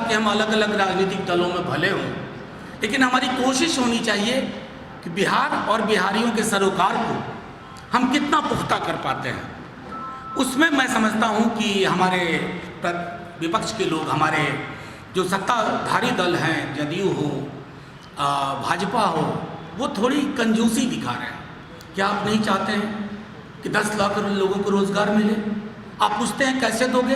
कि हम अलग अलग राजनीतिक दलों में भले हों, लेकिन हमारी कोशिश होनी चाहिए कि बिहार और बिहारियों के सरोकार को हम कितना पुख्ता कर पाते हैं। उसमें मैं समझता हूं कि हमारे विपक्ष के लोग, हमारे जो सत्ताधारी दल हैं, जदयू हो, भाजपा हो, वो थोड़ी कंजूसी दिखा रहे हैं। क्या आप नहीं चाहते हैं कि 10 लाख लोगों को रोजगार मिले? आप पूछते हैं कैसे दोगे?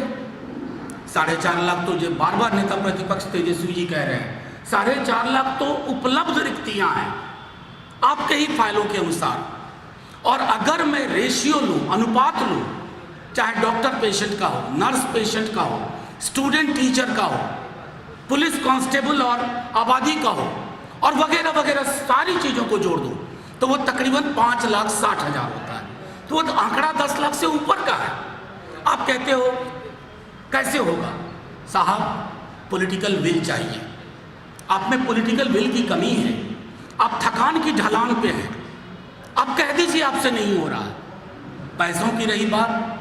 4.5 लाख तो जो बार बार नेता प्रतिपक्ष तेजस्वी जी कह रहे हैं, 4.5 लाख तो उपलब्ध रिक्तियां हैं आपके ही फाइलों के अनुसार। और अगर मैं रेशियो लूं, अनुपात लूं, चाहे डॉक्टर पेशेंट का हो, नर्स पेशेंट का हो, स्टूडेंट टीचर का हो, पुलिस कांस्टेबल और आबादी का हो, और वगैरह वगैरह सारी चीज़ों को जोड़ दूं तो वो तकरीबन 5,60,000 होता है। तो वो आंकड़ा 10 लाख से ऊपर का है। आप कहते हो कैसे होगा? साहब, पॉलिटिकल विल चाहिए। आप में पॉलिटिकल विल की कमी है। आप थकान की ढलान पे हैं। आप कह दीजिए आपसे नहीं हो रहा है। पैसों की रही बात,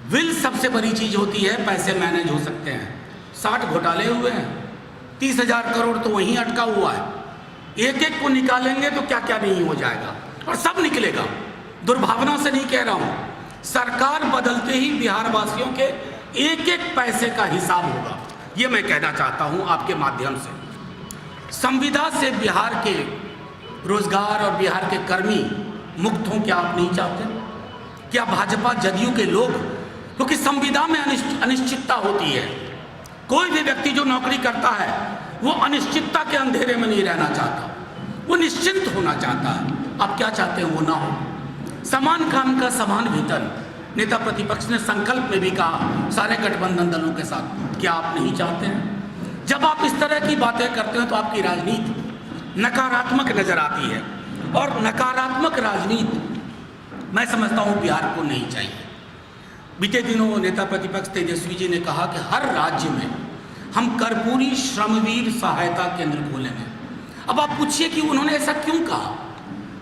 विल सबसे बड़ी चीज होती है। पैसे मैनेज हो सकते हैं। 60 घोटाले हुए हैं, 30,000 करोड़ तो वहीं अटका हुआ है। एक एक को निकालेंगे तो क्या क्या नहीं हो जाएगा, और सब निकलेगा। दुर्भावना से नहीं कह रहा हूं, सरकार बदलते ही बिहार वासियों के एक एक पैसे का हिसाब होगा, ये मैं कहना चाहता हूं आपके माध्यम से। संविदा से बिहार के रोजगार और बिहार के कर्मी मुक्त हों, क्या आप नहीं चाहते? क्या भाजपा जदयू के लोग, क्योंकि संविदा में अनिश्चितता होती है, कोई भी व्यक्ति जो नौकरी करता है वो अनिश्चितता के अंधेरे में नहीं रहना चाहता, वो निश्चिंत होना चाहता है। आप क्या चाहते हैं? वो ना हो। समान काम का समान वेतन, नेता प्रतिपक्ष ने संकल्प में भी कहा सारे गठबंधन दलों के साथ। क्या आप नहीं चाहते हैं? जब आप इस तरह की बातें करते हैं तो आपकी राजनीति नकारात्मक नजर आती है, और नकारात्मक राजनीति मैं समझता हूं बिहार को नहीं चाहिए। बीते दिनों नेता प्रतिपक्ष तेजस्वी जी ने कहा कि हर राज्य में हम कर्पूरी श्रमवीर सहायता केंद्र खोलेंगे। अब आप पूछिए कि उन्होंने ऐसा क्यों कहा?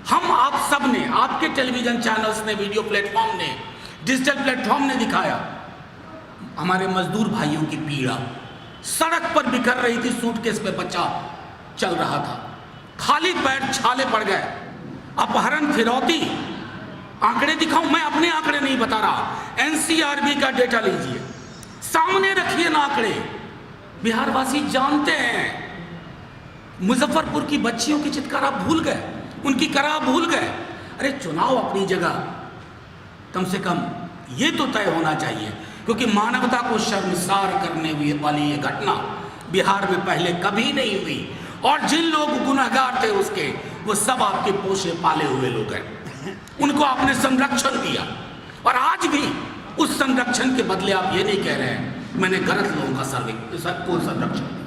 हम आप सब ने, आपके टेलीविजन चैनल्स ने, वीडियो प्लेटफॉर्म ने, डिजिटल प्लेटफॉर्म ने दिखाया हमारे मजदूर भाइयों की पीड़ा। सड़क पर बिखर रही थी, सूटकेस पे बच्चा चल रहा था, खाली पैर छाले पड़ गए, अपहरण, फिरौती। आंकड़े दिखाऊं? मैं अपने आंकड़े नहीं बता रहा, एनसीआरबी का डेटा लीजिए, सामने रखिए ना आंकड़े। बिहार वासी जानते हैं। मुजफ्फरपुर की बच्चियों की चित्कार आप भूल गए, उनकी करा भूल गए। अरे चुनाव अपनी जगह, कम से कम ये तो तय होना चाहिए, क्योंकि मानवता को शर्मसार करने वाली ये घटना बिहार में पहले कभी नहीं हुई। और जिन लोग गुनहगार थे उसके, वो सब आपके पोसे पाले हुए लोग हैं। उनको आपने संरक्षण दिया, और आज भी उस संरक्षण के बदले आप ये नहीं कह रहे हैं मैंने गलत लोगों का सबको संरक्षण दिया।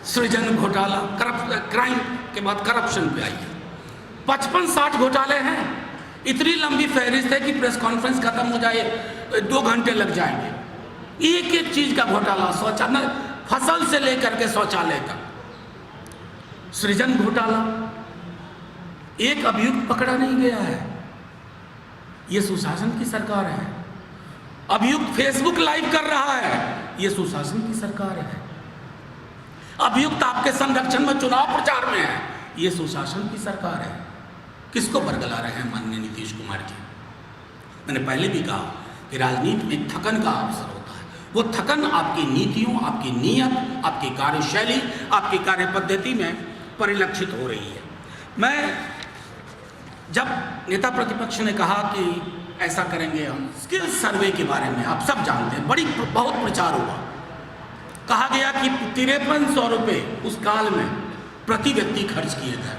सृजन घोटाला, क्राइम के बाद करप्शन पे आइए। 55-60 घोटाले हैं। इतनी लंबी फहरिस्त है कि प्रेस कॉन्फ्रेंस खत्म हो जाए 2 घंटे लग जाएंगे। एक एक चीज का घोटाला, शौचालय, फसल से लेकर के शौचालय तक। सृजन घोटाला, एक अभियुक्त पकड़ा नहीं गया है। यह सुशासन की सरकार है। अभियुक्त फेसबुक लाइव कर रहा है, यह सुशासन की सरकार है। अभियुक्त आपके संरक्षण में चुनाव प्रचार में है, यह सुशासन की सरकार है। किसको बरगला रहे हैं माननीय नीतीश कुमार जी? मैंने पहले भी कहा कि राजनीति में थकन का अवसर होता है। वो थकन आपकी नीतियों, आपकी नीयत, आपकी कार्यशैली, आपकी कार्य पद्धति में परिलक्षित हो रही है। मैं जब नेता प्रतिपक्ष ने कहा कि ऐसा करेंगे हम स्किल सर्वे के बारे में, आप सब जानते हैं, बहुत प्रचार हुआ। कहा गया कि 5300 रुपये उस काल में प्रति व्यक्ति खर्च किए गए।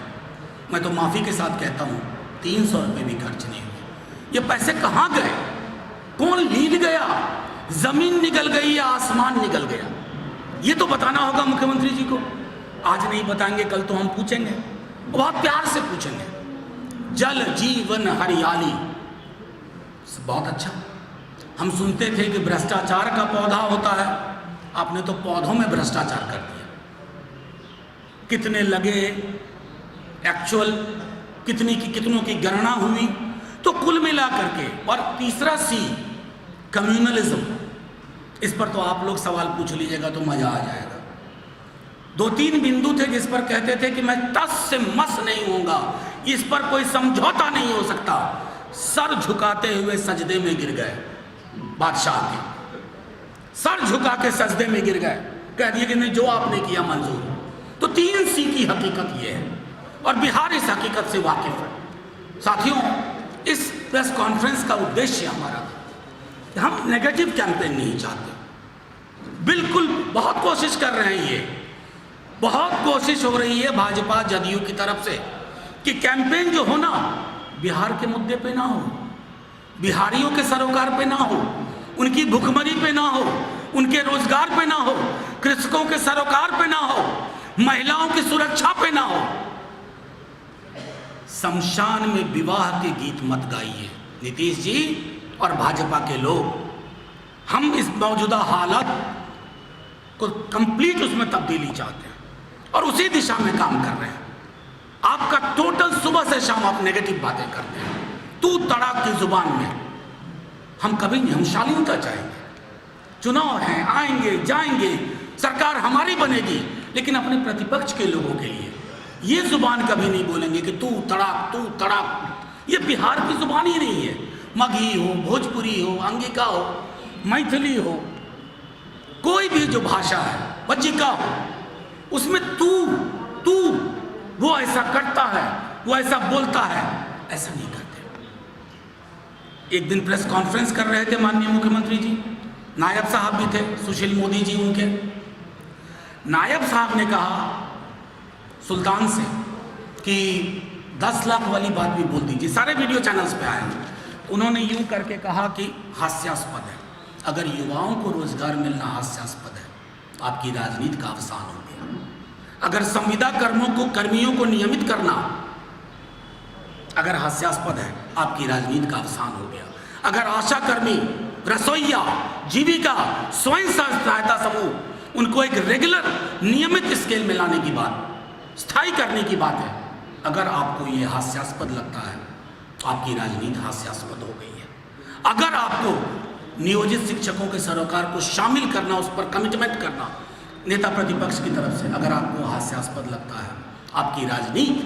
मैं तो माफी के साथ कहता हूँ 300 रुपये भी खर्च नहीं हुए। ये पैसे कहाँ गए? कौन लीन गया? जमीन निकल गई या आसमान निकल गया? ये तो बताना होगा मुख्यमंत्री जी को। आज नहीं बताएंगे, कल तो हम पूछेंगे, बहुत प्यार से पूछेंगे। जल जीवन हरियाली, बहुत अच्छा। हम सुनते थे कि भ्रष्टाचार का पौधा होता है, आपने तो पौधों में भ्रष्टाचार कर दिया। कितने लगे, एक्चुअल कितनों की गणना हुई, तो कुल मिला करके। और तीसरा सी, कम्युनलिज्म, इस पर तो आप लोग सवाल पूछ लीजिएगा तो मजा आ जाएगा। 2-3 बिंदु थे जिस पर कहते थे कि मैं टस से मस नहीं होऊंगा, इस पर कोई समझौता नहीं हो सकता। सर झुकाते हुए सजदे में गिर गए, बादशाह के सर झुका के सजदे में गिर गए, कह दिए कि नहीं जो आपने किया मंजूर। तो 3C की हकीकत ये है और बिहार इस हकीकत से वाकिफ है। साथियों, इस प्रेस कॉन्फ्रेंस का उद्देश्य हमारा था, हम नेगेटिव कैंपेन नहीं चाहते, बिल्कुल बहुत कोशिश कर रहे हैं, ये बहुत कोशिश हो रही है भाजपा जदयू की तरफ से कि कैंपेन जो हो ना बिहार के मुद्दे पे ना हो, बिहारियों के सरोकार पे ना हो, उनकी भुखमरी पे ना हो, उनके रोजगार पे ना हो, कृषकों के सरोकार पे ना हो, महिलाओं की सुरक्षा पे ना हो। शमशान में विवाह के गीत मत गाइए नीतीश जी और भाजपा के लोग। हम इस मौजूदा हालत को कंप्लीट उसमें तब्दीली चाहते हैं और उसी दिशा में काम कर रहे हैं। आपका टोटल सुबह से शाम आप नेगेटिव बातें करते हैं, तू तड़ाक की जुबान में। हम कभी नहीं, हम शालीनता चाहेंगे। चुनाव हैं, आएंगे जाएंगे, सरकार हमारी बनेगी, लेकिन अपने प्रतिपक्ष के लोगों के लिए ये जुबान कभी नहीं बोलेंगे कि तू तड़ाक। ये बिहार की जुबान ही नहीं है। मगही हो, भोजपुरी हो, अंगिका हो, मैथिली हो, कोई भी जो भाषा है, बज्जिका हो, उसमें तू वो ऐसा करता है, वो ऐसा बोलता है, ऐसा नहीं करते। एक दिन प्रेस कॉन्फ्रेंस कर रहे थे माननीय मुख्यमंत्री जी, नायब साहब भी थे, सुशील मोदी जी उनके। नायब साहब ने कहा सुल्तान से कि 10 लाख वाली बात भी बोल दीजिए, सारे वीडियो चैनल्स पे आए। उन्होंने यूं करके कहा कि हास्यास्पद है, अगर युवाओं को रोजगार मिलना हास्यास्पद है तो आपकी राजनीति का अवसान हो गया। अगर संविदा कर्मियों को नियमित करना अगर हास्यास्पद है, आपकी राजनीति का अवसान हो गया। अगर आशा कर्मी, रसोईया, जीविका, स्वयं सहायता समूह, उनको एक रेगुलर नियमित स्केल में लाने की बात, स्थायी करने की बात है, अगर आपको ये हास्यास्पद लगता है तो आपकी राजनीति हास्यास्पद हो गई है। अगर आपको नियोजित शिक्षकों के सरोकार को शामिल करना, उस पर कमिटमेंट करना नेता प्रतिपक्ष की तरफ से, अगर आपको हास्यास्पद लगता है, आपकी राजनीति